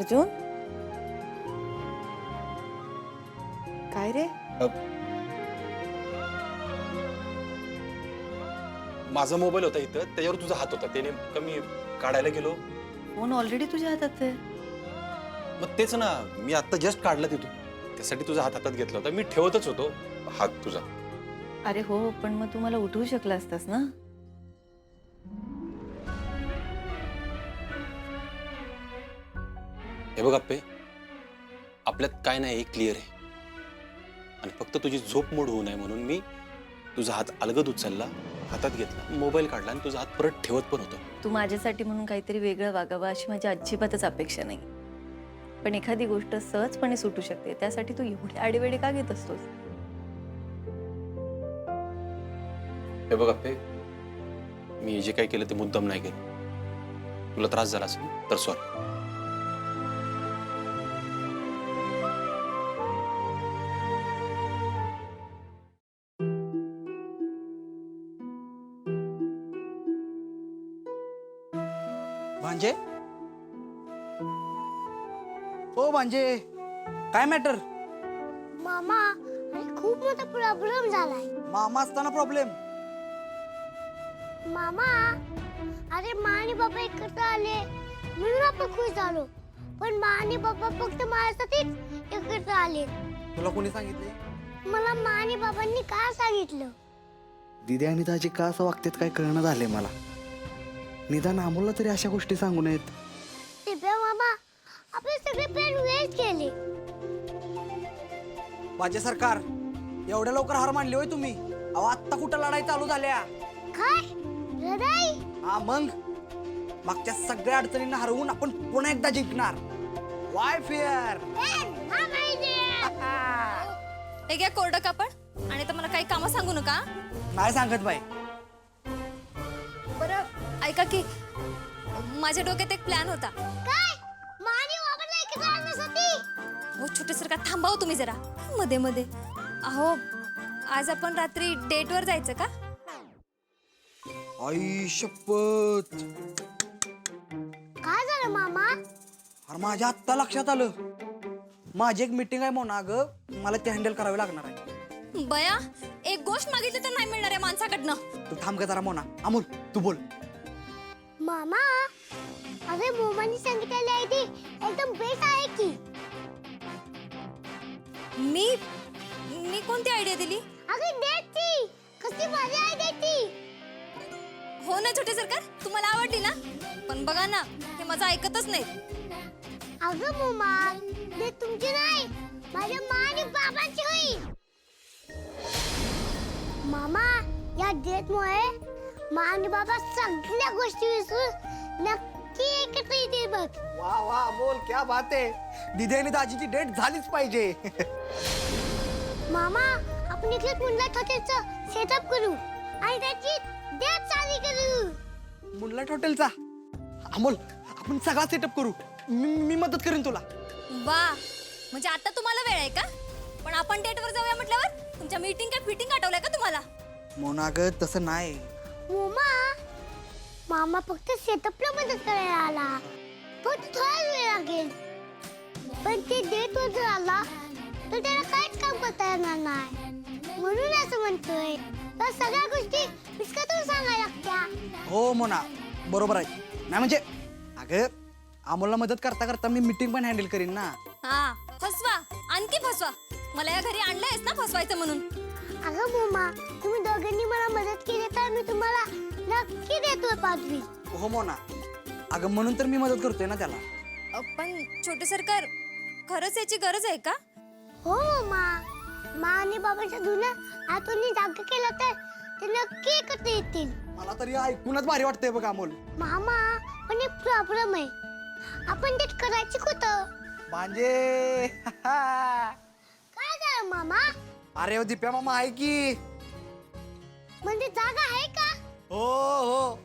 अर्जुन काय रे? माझा मोबाईल होता इथं, त्याच्यावर तुझा हात होता, ते नेमकं मी काढायला गेलो. फोन ऑलरेडी तुझ्या हातात आहे. मग तेच ना, मी आता जस्ट काढला तिथून, त्यासाठी तुझा हात हातात घेतला होता. मी ठेवतच होतो हात तुझा. अरे हो, पण मग तू मला उठवू शकला असतास ना. हे बघ अप्पे, आपल्यात काय नाही हे क्लिअर आहे. आणि फक्त तुझी झोप मोड होऊ नये म्हणून मी तुझा हात अलगद उचलला, हातात घेतला, मोबाईल काढला आणि तुझा हात परत ठेवत पण होतो. तू माझ्यासाठी म्हणून काहीतरी वेगळं वागावं अशी माझी अजिबातच अपेक्षा नाही. पण एखादी गोष्ट सहजपणे सुटू शकते, त्यासाठी तू एवढे आडेवेडे का घेत असतोस? हे बघ अप्पे, मी जे काही केलं ते मुद्दाम नाही केलं. तुला त्रास झाला असेल तर सॉरी. भांजे ओ भांजे, काय मॅटर? मामा अरे खूप मोठा प्रॉब्लेम झालाय. मामा असताना प्रॉब्लेम? मामा अरे मा आणि बाबा एकत्र आले म्हणून आपण खुश झालो. पण मा आणि बाबा फक्त माझ्यासाठीच एकत्र आले. तुला कोणी सांगितले? मला मा आणि बाबांनी का सांगितलं? दिदी आणि दाजी का असं वागतात काय कळणं झालंय मला. निदान अमोलला तरी अशा गोष्टी सांगू नयेत. दिव्या मामा आपले सगळे प्लॅन वेस्ट केले. भांजे सरकार, एवढ्या लवकर हार मानली होय तुम्ही? अहो आत्ता कुठं लढाई चालू झाल्या? काय लढाई? हा मग मागच्या सगळ्या अडचणींना हरवून आपण पुन्हा एकदा जिंकणार. Y fear? हे घ्या कोरडं कापड आणि तर मला काही कामं सांगू नका. नाही सांगत बाई. बरं ऐका की, माझ्या डोक्यात एक प्लॅन होता. काय मा आणि बाबांना एकत्र आणण्यासाठी? हो छोटे सरकार, थांबाव तुम्ही जरा मध्ये मध्ये. अहो आज आपण रात्री डेटवर जायचं का? आई शपथ, काय झालं मामा? अरे माझ्या आत्ता लक्षात आलं. माझी एक मीटिंग आहे मोना, अगं मला ते हँडल करावे लागणार आहे. बया, एक गोष्ट मागितली तर नाही मिळणार आहे माणसाकडनं. तू थांब का जरा मोना. अमोल तू बोल. मामा अरे मोमानी सांगितलेली आहे ती एकदम बेस्ट आहे की. मी कोणती आयडिया दिली? अगं डेटची कसली भारी आहे ती. हो ना छोटे सरकार, तुम्हाला आवडली ना? पण बघा ना, हे माझं ऐकतच नाही. अगं मोमा डेट तुमची नाही, माझ्या मा आणि बाबांची होईल. मामा या डेटमुळे मा आणि बाबा सगळ्या गोष्टी विसरून नक्की एकत्र येतील बघ. वा वा बोल, क्या बात आहे. दिदी आणि दाजीची डेट झालीच पाहिजे. मामा आपण इकडे मुंडलाट हॉटेलचं सेटअप करू आणि त्याची डेट चालू करू. मुनलाट हॉटेलचा? अमोल आपण सगळा सेटअप करू. मी मदत करेन तुला. वा, म्हणजे आता तुम्हाला वेळ आहे का? पण आपण डेटवर जाऊया म्हटल्यावर तुमच्या मीटिंग काय फिटिंग आठवलंय का तुम्हाला? मोना ग तसं नाही. मामा फक्त सेटअपला मदत करायला आला, फक्त थोडा वेळ लागेल. पण ते डेटवर जर आला तर त्याला काहीच काम करता येणार नाही. म्हणून असं म्हणतोय तर सगळ्या गोष्टी विस्कटून सांगायला लागत्या. हो मोना बरोबर आहे. नाही म्हणजे अगं अमोलला मदत करता करता मी मीटिंग पण हँडल करीन ना. हा, फसवा, आणखी फसवा. मला या घरी आणलंयस ना फसवायचं म्हणून. अगं मोमा तुम्ही दोघांनी मला मदत केली तर मी तुम्हाला नक्की देतोय पाठवी. हो मोना, अगं म्हणून तर मी मदत करतोय ना त्याला. पण छोटे सरकार, खरंच याची गरज आहे का? हो मोमा, मा आणि बाबाच्या जुन्या आतून जागा केला तर ते नक्की एकत्र येतील. मला तरी ऐकूनच भारी वाटतंय बघ अमोल. मामा पण एक प्रॉब्लेम आहे. आपण डेट करायची कुठं? भांजे. काय झालं मामा? अरे हो दिप्या मामा आहे की. म्हणजे जागा आहे का? हो हो,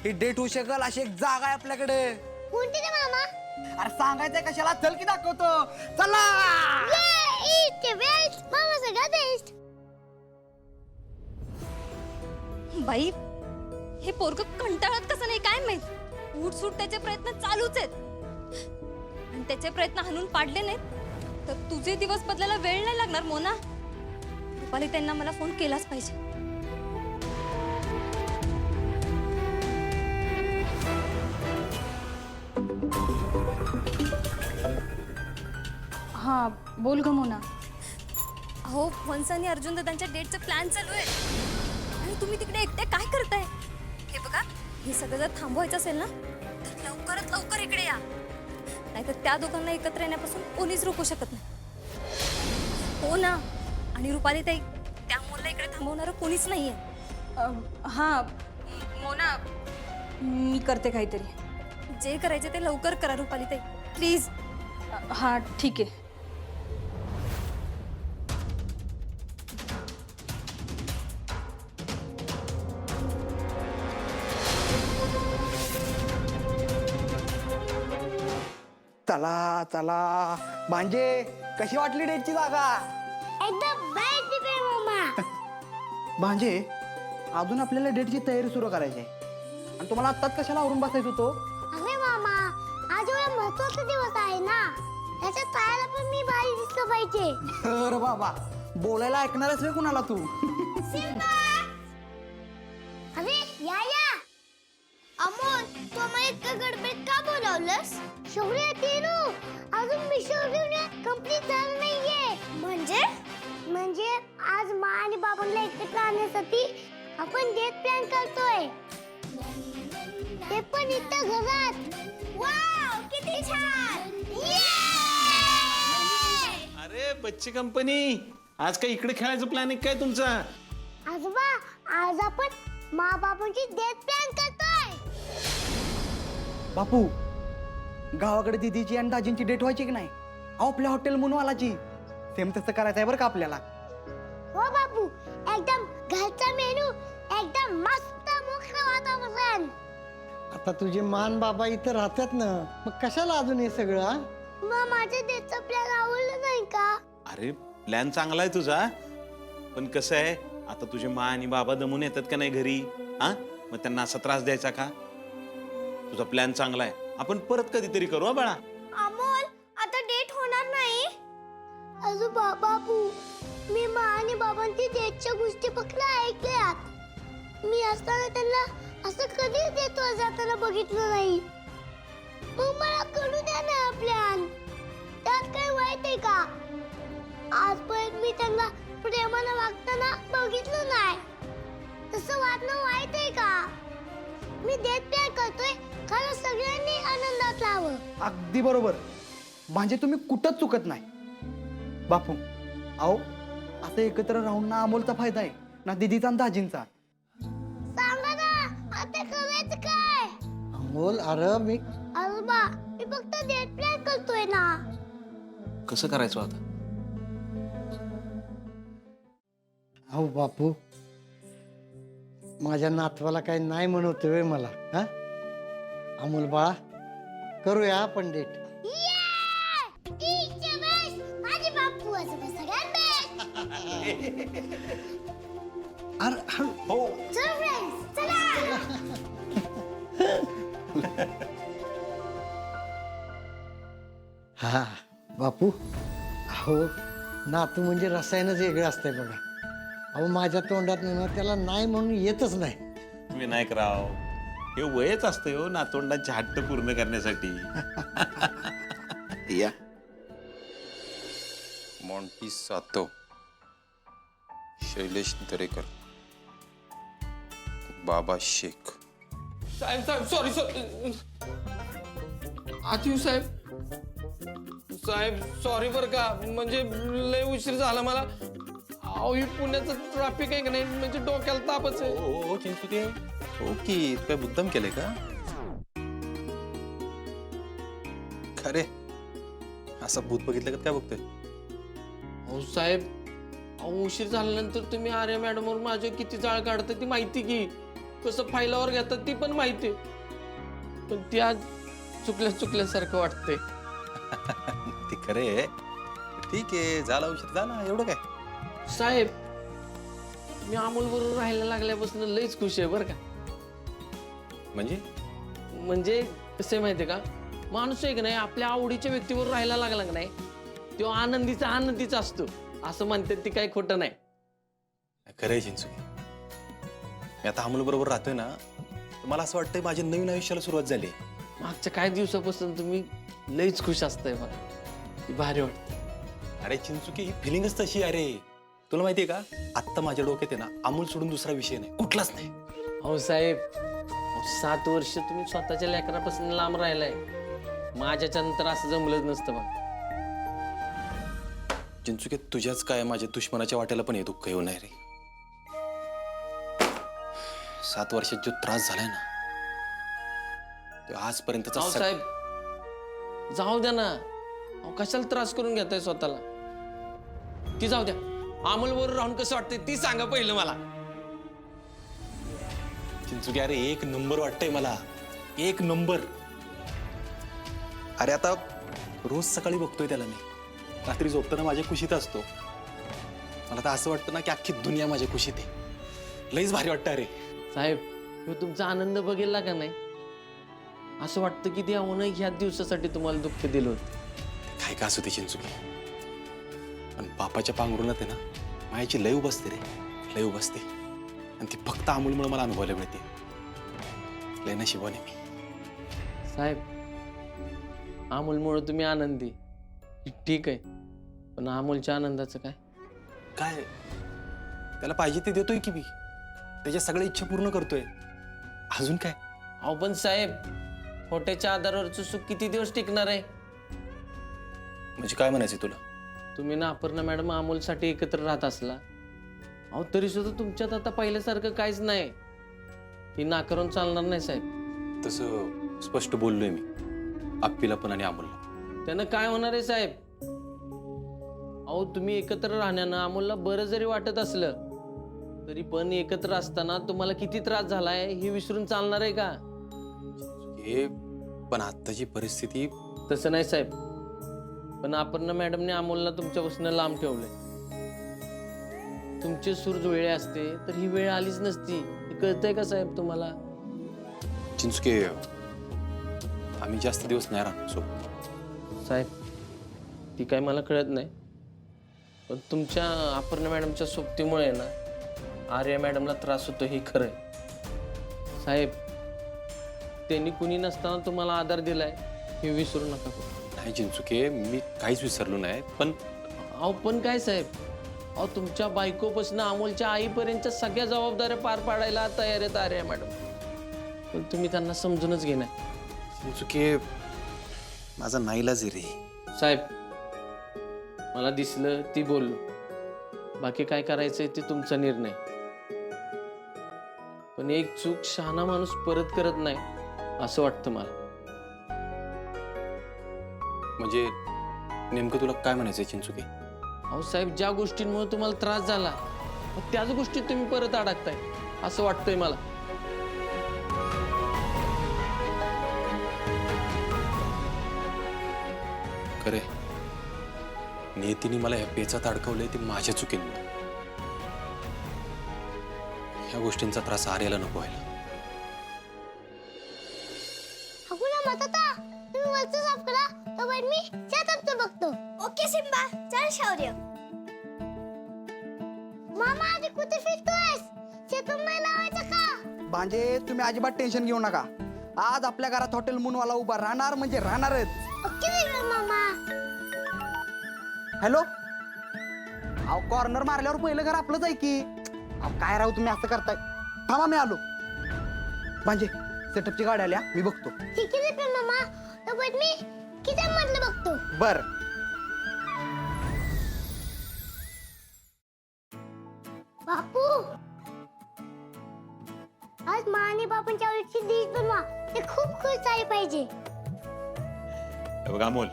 ही डेट होऊ शकल अशी एक जागा आहे आपल्याकडे. कोणती रे मामा? अरे सांगायचंय कशाला, चल की दाखवतो. चला. मामा सगळ्यात बेस्ट. बाई, हे पोरग कंटाळत कसं नाही काय माहित. उठ सुट त्याचे प्रयत्न चालूच आहेत. आणि त्याचे प्रयत्न हाणून पाडले नाहीत तर तुझे दिवस बदलायला वेळ नाही लागणार मोना. रुपाली त्यांना मला फोन केलाच पाहिजे. हा बोल ग मोना. अहो वंस आणि अर्जुन दादांच्या डेटचा प्लॅन चालू आहे आणि तुम्ही तिकडे एकटे काय करताय? हे बघा, हे सगळं जर थांबवायचं असेल ना तर लवकरात लवकर इकडे या, नाहीतर त्या दोघांना एकत्र येण्यापासून कोणीच रोखू शकत नाही. हो ना. आणि रुपाली ताई, त्या मुलाला इकडे थांबवणारं कोणीच नाहीये. हा मोना, मी करते काहीतरी. जे करायचे ते लवकर करा रुपाली ताई, प्लीज. हा ठीक आहे. चला चला भांजे, कशी वाटली डेटची जागा? एकदम बेस्ट आहे मामा. भांजे, अजून आपल्याला डेटची तयारी सुरू करायची आहे आणि तुम्हाला आत्ताच कशाला आवरून बसायचं होतो? अरे मामा, आज एवढा महत्वाचा दिवस आहे ना, त्याच्या तयाला पण मी भारी दिसलं पाहिजे. अरे बाबा, बोलायला ऐकणारच नाही कुणाला तू. अरे या या. अमोल, तू आम्हाला इतकं गडबडीत का बोलावलंस? शौर्य तेरू, अजून मिशन कंप्लीट झालं नाहीये. म्हणजे आज मा आणि बाबांना एकत्र आणण्यासाठी आपण डेट प्लॅन करतोय, ते पण इथं घरात. वाव, किती छान. अरे बच्ची कंपनी, आज काय इकडे खेळायचं प्लॅन आहे काय तुमचा? आजोबा, आज आपण मा बाबांची डेट प्लॅन करतोय. बापू, गावाकडे दीदीची आणि दाजींची डेट व्हायची की नाही? अहो, आपल्या हॉटेल मुनवालाची सेम तसं करायचं आहे बरं का आपल्याला. हो बापू, एकदम घरचा मेनू, एकदम मस्त मुक्त वातावरण. आता तुझे मान बाबा इथं राहतात ना, मग कशाला अजून हे सगळं? हा? मग माझ्या डेटचा प्लॅन आवडलं नाही का? अरे प्लॅन चांगला आहे तुझा, पण कसं आहे, आता तुझे मा आणि बाबा दमून येतात का नाही घरी? हा, मग त्यांना असा त्रास द्यायचा का? तुझा प्लॅन चांगला आहे, आपण परत कधीतरी करू हा बाळा. अमोल, आता डेट होणार नाही. आजोबा बापू, मी मा आणि बाबांची डेटच्या गोष्टी फक्त ऐकल्यात. मी असताना त्यांना असं कधीच डेटवर जाताना बघितलं नाही. मग मला करू द्या ना प्लॅन, त्यात काय वाईट आहे का? आजपर्यंत मी त्यांना प्रेमानं वागताना बघितलं नाही, तसं वागणं वाईट आहे का? मी डेट प्लॅन करतोय कारण सगळ्यांनी आनंदात राहावं. अगदी बरोबर म्हणजे तुम्ही कुठंच चुकत नाही बापू. अहो, असं एकत्र राहून ना अमोलचा फायदा आहे ना दीदीचा आणि दाजींचा. सांगा ना, आता करायचं काय? अमोल, अरे मी आजोबा, मी फक्त डेट प्लॅन करतोय ना. कसं करायचं आता? अहो बापू, माझ्या नातवाला काही नाही म्हणतोय मला. हा अमोल बाळा, करूया आपण डेट. टीचर बेस्ट, माझे बापू आजोबा सगळ्यात बेस्ट. अरे हो, चल फ्रेंड्स, चला. हा बापू, अहो नातू म्हणजे रसायनच वेगळं असतंय बघा. अहो माझ्या तोंडात ना त्याला नाही म्हणून येतच नाही. विनायकराव, हे वयच असतं हो नातोंडांचे हट्ट पूर्ण करण्यासाठी. या मॉन्टी सातो, शैलेश दरेकर, बाबा शेख. साहेब साहेब सॉरी सॉरी आतिव साहेब, साहेब सॉरी बरं का, म्हणजे लय उशीर झाला मला. अहो, ही पुण्याचं ट्रॅफिक आहे का नाही, म्हणजे डोक्याला तापच आहे. हो चिंतू ते हो की काय मुद्दाम केलंय का? खरे असा भूत बघितलं का काय बघतोय? अहो साहेब, अहो उशीर झाल्यानंतर तुम्ही आर्या मॅडमवर माझ्या किती जाळ काढता ती माहिती की, कसं फायलावर घेतात ती पण माहिती, पण ती आज चुकल्यासारखं वाटतंय. ते खरे, ठीक आहे, झाला उशीर झाला, एवढं काय. साहेब, मी अमोल बरोबर राहायला लागल्यापासून लयच खुश आहे बरं का. म्हणजे म्हणजे कसे माहितीये का, माणूस आहे की नाही आपल्या आवडीच्या व्यक्तीवर राहायला लागला की नाही तो आनंदीचा असतो असं म्हणतात ती काही खोटं नाही. खरं आहे चिंचुके. मी आता अमोल बरोबर राहतोय ना तर मला असं वाटतंय माझ्या नवीन आयुष्याला सुरुवात झाली. मागच्या काही दिवसापासून तुम्ही लईच खुश असताय मला. ती भारी वाटत. अरे चिंचुकी ही फिलिंगच तशी आहे रे. तुला माहितीये का आत्ता माझ्या डोक्यात आहे ना अमोल सोडून दुसरा विषय नाही कुठलाच नाही. अहो साहेब 7 वर्ष तुम्ही स्वतःच्या लेकरापासून लांब राहिलाय. माझ्याच्या नंतर असं जमलंच नसतं बघ. चिंचुके तुझ्याच काय माझ्या दुश्मनाच्या वाट्याला पण हे दुःख येऊ नये रे. 7 वर्षात जो त्रास झालाय ना तो आजपर्यंतचा अहो साहेब जाऊ द्या ना. अहो कशाला त्रास करून घेताय स्वतःला. ती जाऊ द्या. अमोल बरोबर राहून कसं वाटतंय ती सांगा पहिलं मला. चिंचुके अरे 1 नंबर वाटतंय मला. 1 नंबर. अरे आता रोज सकाळी बघतोय त्याला मी. रात्री झोपताना माझ्या कुशीत असतो. मला तर असं वाटतं ना की अख्खी दुनिया माझ्या कुशीत आहे. लईच भारी वाटतं अरे. साहेब ह्यो तुमचा आनंद बघितला का नाही असं वाटतं की देवानं ह्या दिवसासाठी तुम्हाला दुःख दिलं होतं. काय का असू दे चिंचुके पण बापाच्या पांघरुणात आहे ना मायाची लय बसते रे. लय बसते आणि ती फक्त अमोलमुळे मला अनुभवायला मिळते. लय नशिबाने मी. साहेब अमोलमुळे तुम्ही आनंदी ठीक आहे पण अमोलच्या आनंदाचं काय. काय त्याला पाहिजे ते देतोय की मी. त्याच्या सगळ्या इच्छा पूर्ण करतोय. अजून काय. अहो पण साहेब खोट्याच्या आधारावरचं सुख किती दिवस टिकणार आहे. म्हणजे काय म्हणायचं तुला. तुम्ही ना अपर्णा मॅडम अमोलसाठी एकत्र राहत असला अहो तरी सुद्धा तुमच्यात आता पहिल्यासारखं काहीच नाही. ही नाकारून चालणार नाही साहेब. तसं स्पष्ट बोललोय मी आप्पीला पण आणि अमोलला. त्यानं काय होणार आहे साहेब. अहो तुम्ही एकत्र राहण्यानं अमोलला बरं जरी वाटत असलं तरी पण एकत्र असताना तुम्हाला किती त्रास झालाय हे विसरून चालणार आहे का. हे पण आत्ताची परिस्थिती. तसं नाही साहेब पण अपर्णा मॅडमने अमोलला तुमच्यापासून लांब ठेवलंय. तुमचे सूर जुळले असते तर ही वेळ आलीच नसती. हे कळतंय का साहेब तुम्हाला. चिंचुके आम्ही जास्त दिवस नाही राहणार सोबत. साहेब ती काय मला कळत नाही पण तुमच्या अपर्णा मॅडमच्या सोबतीमुळे ना आर्या मॅडमला त्रास होतो हे खरं आहे. साहेब त्यांनी कुणी नसताना तुम्हाला आधार दिलाय हे विसरू नका. नाही चिंचुके मी काहीच विसरलो नाही पण अहो पण काय साहेब अहो तुमच्या बायकोपासून अमोलच्या आईपर्यंतच्या सगळ्या जबाबदाऱ्या पार पाडायला तयार आहेत आर्या मॅडम. पण तुम्ही त्यांना समजूनच घेणार. चिंचुके माझा नाईलाज आहे रे. साहेब मला दिसलं ती बोललो. बाकी काय करायचंय ते तुमचा निर्णय. पण एक चूक शहाणा माणूस परत करत नाही असं वाटतं मला. म्हणजे नेमकं तुला काय म्हणायचंय चिंचुके. अहो साहेब ज्या गोष्टींमुळे तुम्हाला त्रास झाला त्याच गोष्टीत तुम्ही परत अडकताय असं वाटतंय मला. खरे नियतीने मला ह्या पेचात अडकवलंय ते माझ्या चुकीमुळे. ह्या गोष्टींचा त्रास आर्याला नको व्हायला. अगोला मतता तुम्ही वरचं साफ करा तोपर्यंत मी शेतातचं बघतो. ओके सिम्बा चल शौर्य. मामा आधी कुठे फिरतोयस. शेतात नाही लावायचं का. भांजे तुम्ही अजिबात टेन्शन घेऊ नका. आज आपल्या घरात हॉटेल मूनवाला उभा राहणार म्हणजे राहणारच. ओके वेगळं मामा. हॅलो अहो कॉर्नर मारल्यावर पहिलं घर आपलंच आहे की. अहो काय राहू तुम्ही असं करताय. थांबा मी आलो. म्हणजे सेटअपची गाडी आल्या मी बघतो. ठीक आहे पण मामा तोपर्यंत मी किचन मधलं बघतो. बर बापू आज मा आणि बापांच्या आवडीची डिश बनवा. ते खूप खुश झाले पाहिजे. हे बघ अमोल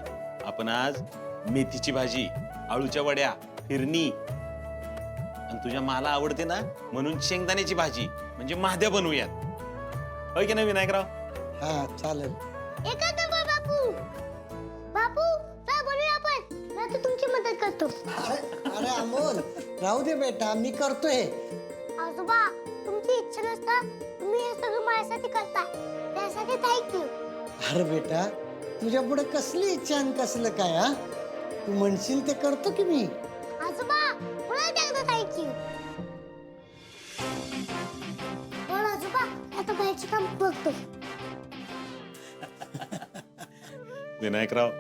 आपण आज मेथीची भाजी आळूच्या वड्या फिरणी आणि तुझ्या मला आवडते ना म्हणून शेंगदाण्याची भाजी म्हणजे महाद्या बनवूयात. होय की नाही विनायकराव. हा चालेल. एकच नंबर बापू. बापू चला बनवूया आपण. मी आता तुमची मदत करतो. अरे अमोल राहू दे बेटा मी करतोय. आजोबा तुमची इच्छा नसता तुम्ही हे सगळं माझ्यासाठी करताय त्यासाठी थँक्यू. अरे बेटा तुझ्या पुढे कसली इच्छा आणि कसलं काय हा? तू म्हणशील ते करतो की मी. आजोबा पुन्हा एकदा थँक यू. पण आजोबा आता बाहेरची काम बघतो. विनायकराव,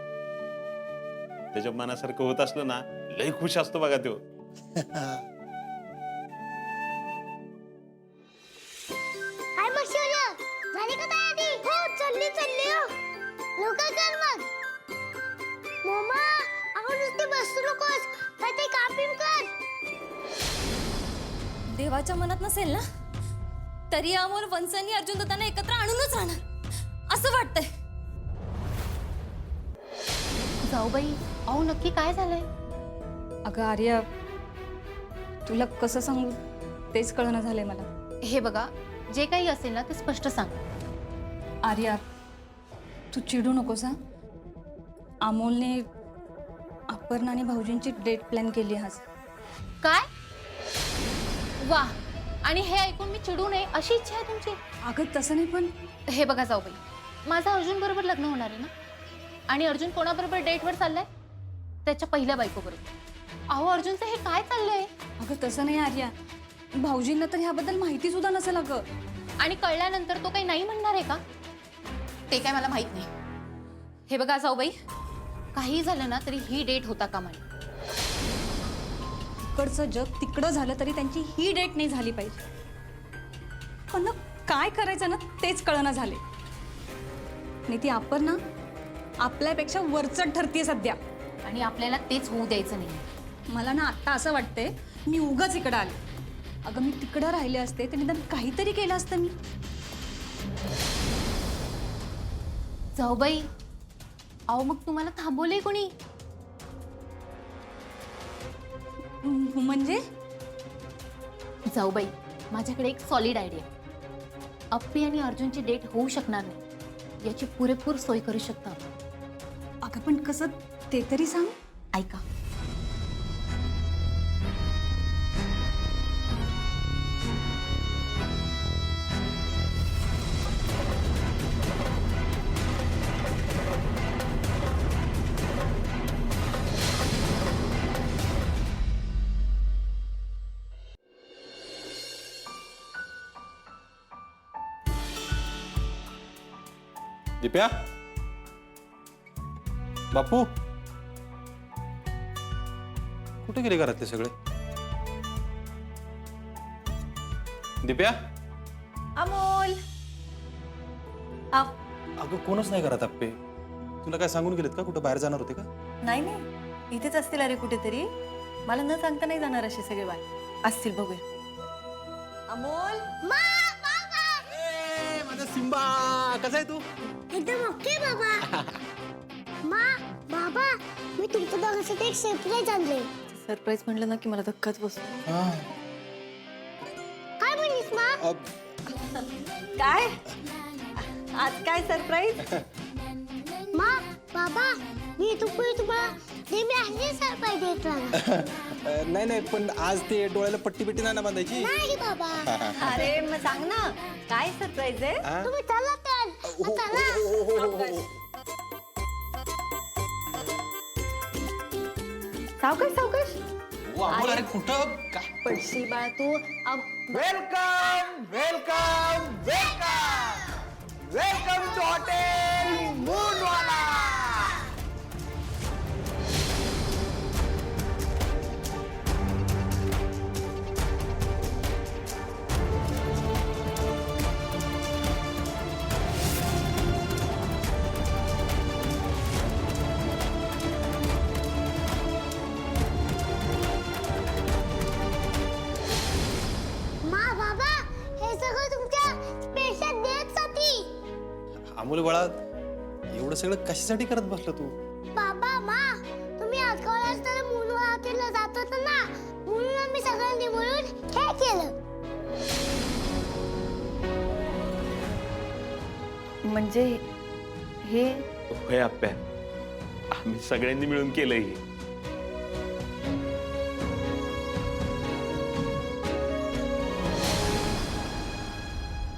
त्याच्या मनासारखं होत असलं ना, लय खुश असतो बघा तो. काय मग शिवलं? झाली का तयारी? हो चालली हो. लवकर कर मग. मम्मा आपण नुसते बसू नकोस. ते काम बिम कर. देवाच्या मनात नसेल ना तरी अमोल वंसांनी अर्जुन दादांना एकत्र आणूनच राहणार असं वाटतंय. जाऊबाई, अहो नक्की काय झालंय? अगं आर्या, तुला कसं सांगू तेच कळणं झालंय मला. हे बघा, जे काही असेल ना ते स्पष्ट सांग. आर्या, तू चिडू नकोस हा. अमोलने अपर्णा आणि भाऊजींची डेट प्लॅन केली आज. काय? वा, आणि हे ऐकून मी चिडू नये अशी इच्छा आहे तुमची? अगं तसं नाही, पण हे बघा जाऊबाई, माझं अर्जुन बरोबर लग्न होणार आहे ना, आणि अर्जुन कोणाबरोबर डेटवर चाललाय? त्याच्या पहिल्या बायकोबरोबर. अहो अर्जुनचं हे काय चाललंय? अगं तसं नाही आर्या, भाऊजींना तर ह्याबद्दल माहिती सुद्धा नसेल अगं. आणि कळल्यानंतर तो काही नाही म्हणणार आहे का? ते काय मला माहित नाही. हे बघा जाऊबाई, काही झालं ना तरी ही डेट होता कामा नये. तिकडचं जग तिकडं झालं तरी त्यांची ही डेट नाही झाली पाहिजे. पण ना काय करायचं ना तेच कळना झाले. नाही ती अपर्णा आपल्यापेक्षा वरचढ ठरतीये सध्या, आणि आपल्याला तेच होऊ द्यायचं नाही. मला ना आता असं वाटतंय मी उगाच इकडं आले. अगं मी तिकडं राहिले असते तर निदान काहीतरी केलं असतं मी. जाऊबाई, अहो मग तुम्हाला थांबवलंय कोणी? म्हणजे जाऊबाई, माझ्याकडे एक सॉलिड आयडिया. अप्पी आणि अर्जुनची डेट होऊ शकणार नाही याची पुरेपूर सोय करू शकतो आपण. अगं पण कसं ते तरी सांग. ऐका. दिप्या, बापू, कुठे गेले घरातले सगळे? दिप्या, अमोल अगं कोणच नाही घरात आप्पे. तुला काय सांगून गेलेत का? कुठं बाहेर जाणार होते का? नाही नाही, इथेच असतील अरे कुठेतरी. मला न सांगता नाही जाणार असे सगळे बाय असतील, बघूया. अमोल, माझा सिम्बा, कसा आहे तू? एकदम ओके बाबा. बाबा मी तुमच्या दोघांसाठी एक सरप्राईज आणले. सरप्राईज म्हणलं ना की मला धक्काच बसतो. काय म्हणलीस मा? काय आज काय सरप्राईज? बाबा मी तुम्हाला नेहमी असे सरप्राईज देत राहणार. नाही, पण आज ते डोळ्याला पट्टी बिट्टी नाही ना बांधायची. नाही बाबा. अरे मग सांग ना काय सरप्राईज आहे? तुम्ही चला तर. चला. सावकाश सावकाश अरे कुठं काय? पडशील बाळा तू. Welcome welcome welcome welcome to hotel Moonwala. बाबा हे सगळं तुमच्या स्पेशल डेट साठी. अमोल बाळा, एवढं सगळं कशासाठी करत बसलं तू? बाबा तुम्ही आज कॉलेज तर मुलं हॉटेलला जात होता ना, म्हणून आम्ही सगळ्यांनी मिळून हे केलं. म्हणजे हे होय आप्प्या, आम्ही सगळ्यांनी मिळून केलंय हे.